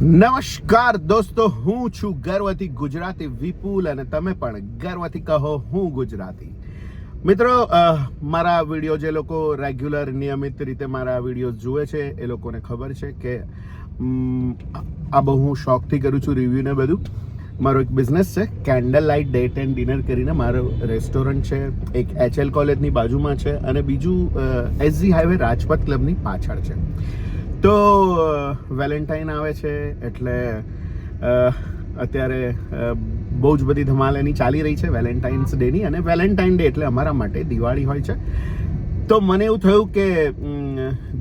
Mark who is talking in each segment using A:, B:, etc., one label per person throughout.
A: નમસ્કાર દોસ્તો, હું છું ગર્વથી ગુજરાતી વિપુલ અને તમે પણ ગર્વથી કહો હું ગુજરાતી. મિત્રો, મારા વિડીયો જે લોકો રેગ્યુલર નિયમિત રીતે મારા વિડીયો જુએ છે એ લોકોને ખબર છે કે આ બહુ હું શોખથી કરું છું રિવ્યૂ ને બધું. મારો એક બિઝનેસ છે, candle light date and dinner કરીને મારો રેસ્ટોરન્ટ છે, એક HL કોલેજની બાજુમાં છે અને બીજું SG હાઈવે રાજપથ ક્લબની પાછળ છે. તો વેલેન્ટાઇન આવે છે એટલે અત્યારે બહુ જ બધી ધમાલ એની ચાલી રહી છે વેલેન્ટાઇન્સ ડેની, અને વેલેન્ટાઇન ડે એટલે અમારા માટે દિવાળી હોય છે. તો મને એવું થયું કે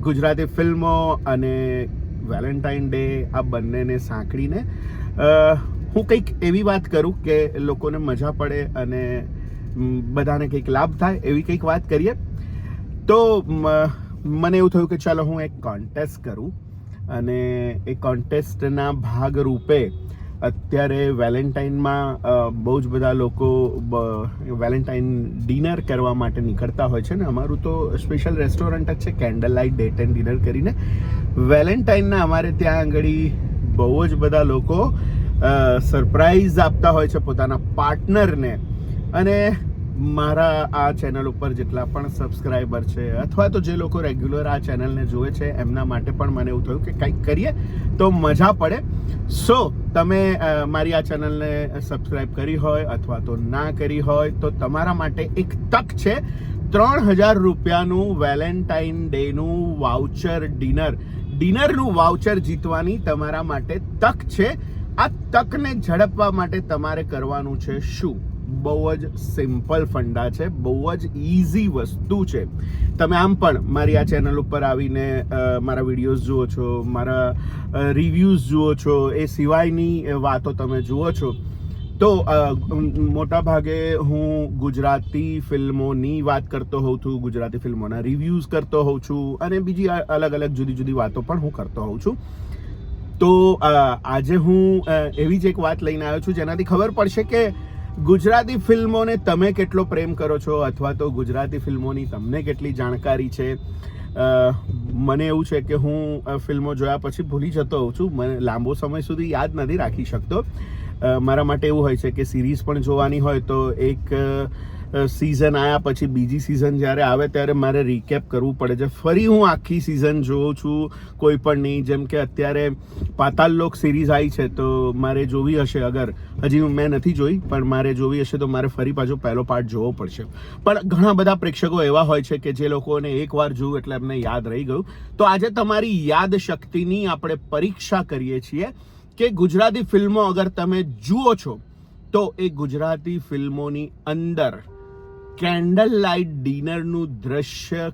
A: ગુજરાતી ફિલ્મો અને વેલેન્ટાઇન ડે આ બંનેને સાંકળીને હું કંઈક એવી વાત કરું કે લોકોને મજા પડે અને બધાને કંઈક લાભ થાય એવી કંઈક વાત કરીએ. તો મને એવું થયું કે ચાલો હું એક કોન્ટેસ્ટ કરું, અને એ કોન્ટેસ્ટના ભાગરૂપે અત્યારે વેલેન્ટાઇનમાં બહુ જ બધા લોકો વેલેન્ટાઇન ડિનર કરવા માટે નીકળતા હોય છે ને અમારું તો સ્પેશિયલ રેસ્ટોરન્ટ જ છે candle light date and dinner કરીને. વેલેન્ટાઇનના અમારે ત્યાં આગળ બહુ જ બધા લોકો સરપ્રાઈઝ આપતા હોય છે પોતાના પાર્ટનરને, અને મારા આ ચેનલ ઉપર જેટલા પણ સબસ્ક્રાઈબર છે અથવા તો જે લોકો રેગ્યુલર આ ચેનલને જુએ છે એમના માટે પણ મને એવું થયું કે કંઈક કરીએ તો મજા પડે. સો તમે મારી આ ચેનલને સબસ્ક્રાઈબ કરી હોય અથવા તો ના કરી હોય તો તમારા માટે એક તક છે 3000 રૂપિયાનું વેલેન્ટાઇન ડેનું વાઉચર ડિનરનું વાઉચર જીતવાની તમારા માટે તક છે. આ તકને ઝડપવા માટે તમારે કરવાનું છે શું? બહુ જ સિમ્પલ ફંડા છે, બહુ જ ઇઝી વસ્તુ છે. તમે આમ પણ મારી આ ચેનલ ઉપર આવીને મારા વિડીયોઝ જુઓ છો, મારા રિવ્યૂઝ જુઓ છો, એ સિવાયની વાતો તમે જુઓ છો. તો મોટા ભાગે હું ગુજરાતી ફિલ્મોની વાત કરતો હોઉં છું, ગુજરાતી ફિલ્મોના રિવ્યૂઝ કરતો હોઉં છું અને બીજી અલગ અલગ જુદી જુદી વાતો પણ હું કરતો હોઉં છું. તો આજે હું એવી જ એક વાત લઈને આવ્યો છું જેનાથી ખબર પડશે કે ગુજરાતી ફિલ્મોને તમે કેટલો પ્રેમ કરો છો અથવા તો ગુજરાતી ફિલ્મોની તમને કેટલી જાણકારી છે. મને એવું છે કે હું ફિલ્મો જોયા પછી ભૂલી જતો હોઉં છું, મને લાંબો સમય સુધી યાદ નથી રાખી શકતો. મારા માટે એવું હોય છે કે સિરીઝ પણ જોવાની હોય તો એક સિઝન આવ્યા પછી બીજી સિઝન જ્યારે આવે ત્યારે મારે રિકેપ કરવું પડે છે. ફરી હું આખી સિઝન જોઉં છું કોઈ પણ નહીં. જેમ કે અત્યારે પાતાલ લોક સિરીઝ આવી છે તો મારે જોવી હશે, અગર હજી મેં નથી જોઈ પણ મારે જોવી હશે તો મારે ફરી પાછો પહેલો પાર્ટ જોવો પડશે. પણ ઘણા બધા પ્રેક્ષકો એવા હોય છે કે જે લોકોને એકવાર જોવું એટલે એમને યાદ રહી ગયું. તો આજે તમારી યાદ શક્તિની આપણે પરીક્ષા કરીએ છીએ કે ગુજરાતી ફિલ્મો અગર તમે જુઓ છો તો એ ગુજરાતી ફિલ્મોની અંદર કેન્ડલ લાઇટ ડિનરનું દ્રશ્ય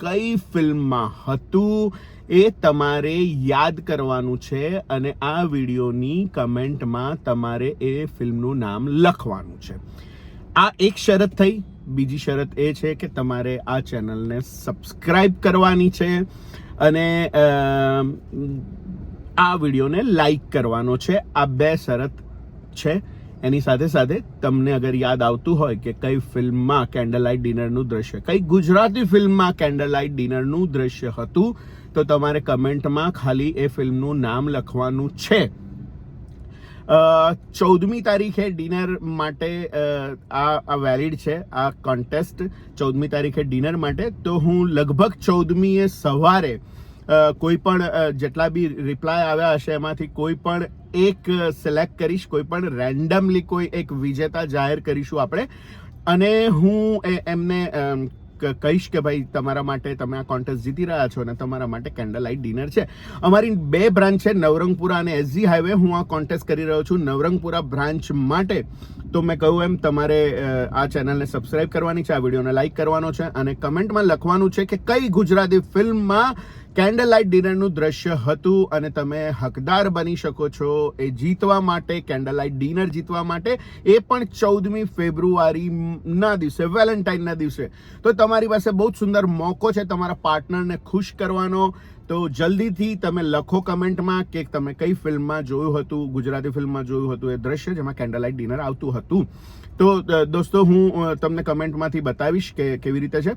A: કઈ ફિલ્મમાં હતું એ તમારે યાદ કરવાનું છે, અને આ વિડીયોની કમેન્ટમાં તમારે એ ફિલ્મનું નામ લખવાનું છે. આ એક શરત થઈ. બીજી શરત એ છે કે તમારે આ ચેનલને સબસ્ક્રાઈબ કરવાની છે અને આ વિડીયોને લાઈક કરવાનો છે. આ બે શરત છે. એની સાથે સાથે તમને અગર યાદ આવતું હોય કે કઈ ફિલ્મમાં કેન્ડલ લાઇટ ડિનરનું દ્રશ્ય, કઈ ગુજરાતી ફિલ્મમાં કેન્ડલ લાઇટ ડિનરનું દ્રશ્ય હતું તો તમારે કમેન્ટમાં ખાલી એ ફિલ્મનું નામ લખવાનું છે. 14મી તારીખે ડિનર માટે આ વેલિડ છે, આ કોન્ટેસ્ટ 14મી તારીખે ડિનર માટે. તો હું લગભગ 14મીએ સવારે કોઈ પણ જેટલા બી રિપ્લાય આવ્યા હશે એમાંથી કોઈ પણ એક સિલેક્ટ કરીશ, કોઈ પણ રેન્ડમલી કોઈ એક વિજેતા જાહેર કરીશું આપણે, અને હું એમને કહીશ કે ભાઈ તમારા માટે તમે આ કોન્ટેસ્ટ જીતી રહ્યા છો અને તમારા માટે કેન્ડલ લાઇટ ડિનર છે. અમારી 2 બ્રાન્ચ છે, નવરંગપુરા અને SG હાઈવે. હું આ કોન્ટેસ્ટ કરી રહ્યો છું નવરંગપુરા બ્રાન્ચ માટે. તો મેં કહ્યું એમ તમારે આ ચેનલને સબસ્ક્રાઈબ કરવાની છે, આ વિડીયોને લાઈક કરવાનો છે અને કમેન્ટમાં લખવાનું છે કે કઈ ગુજરાતી ફિલ્મમાં કેન્ડલ લાઇટ ડિનરનું દ્રશ્ય હતું, અને તમે હકદાર બની શકો છો એ જીતવા માટે, કેન્ડલ લાઇટ ડિનર જીતવા માટે, એ પણ 14મી ફેબ્રુઆરીના દિવસે, વેલેન્ટાઇનના દિવસે. તો તમારી પાસે બહુ જ સુંદર મોકો છે તમારા પાર્ટનરને ખુશ કરવાનો, તો જલ્દીથી તમે લખો કમેન્ટમાં કે તમે કઈ ફિલ્મમાં જોયું હતું, ગુજરાતી ફિલ્મમાં જોયું હતું એ દ્રશ્ય જેમાં કેન્ડલ લાઇટ ડિનર આવતું હતું. તો દોસ્તો હું તમને કમેન્ટમાંથી બતાવીશ કે કેવી રીતે છે.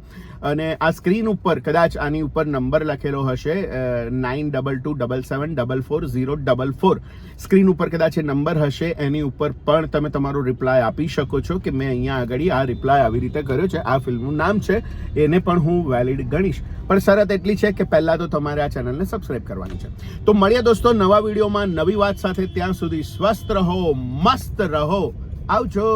A: અને આ સ્ક્રીન ઉપર કદાચ આની ઉપર નંબર લખેલો હશે 9227744044. સ્ક્રીન ઉપર કદાચ એ નંબર હશે, એની ઉપર પણ તમે તમારો રિપ્લાય આપી શકો છો કે મેં અહીંયા આગળ આ રિપ્લાય આવી રીતે કર્યો છે, આ ફિલ્મનું નામ છે, એને પણ હું વેલિડ ગણીશ. પણ શરત એટલી છે કે પહેલાં તો તમારે આ ચેનલને સબસ્ક્રાઇબ કરવાની છે. તો મળીએ દોસ્તો નવા વિડીયોમાં નવી વાત સાથે. ત્યાં સુધી સ્વસ્થ રહો, મસ્ત રહો, આવજો.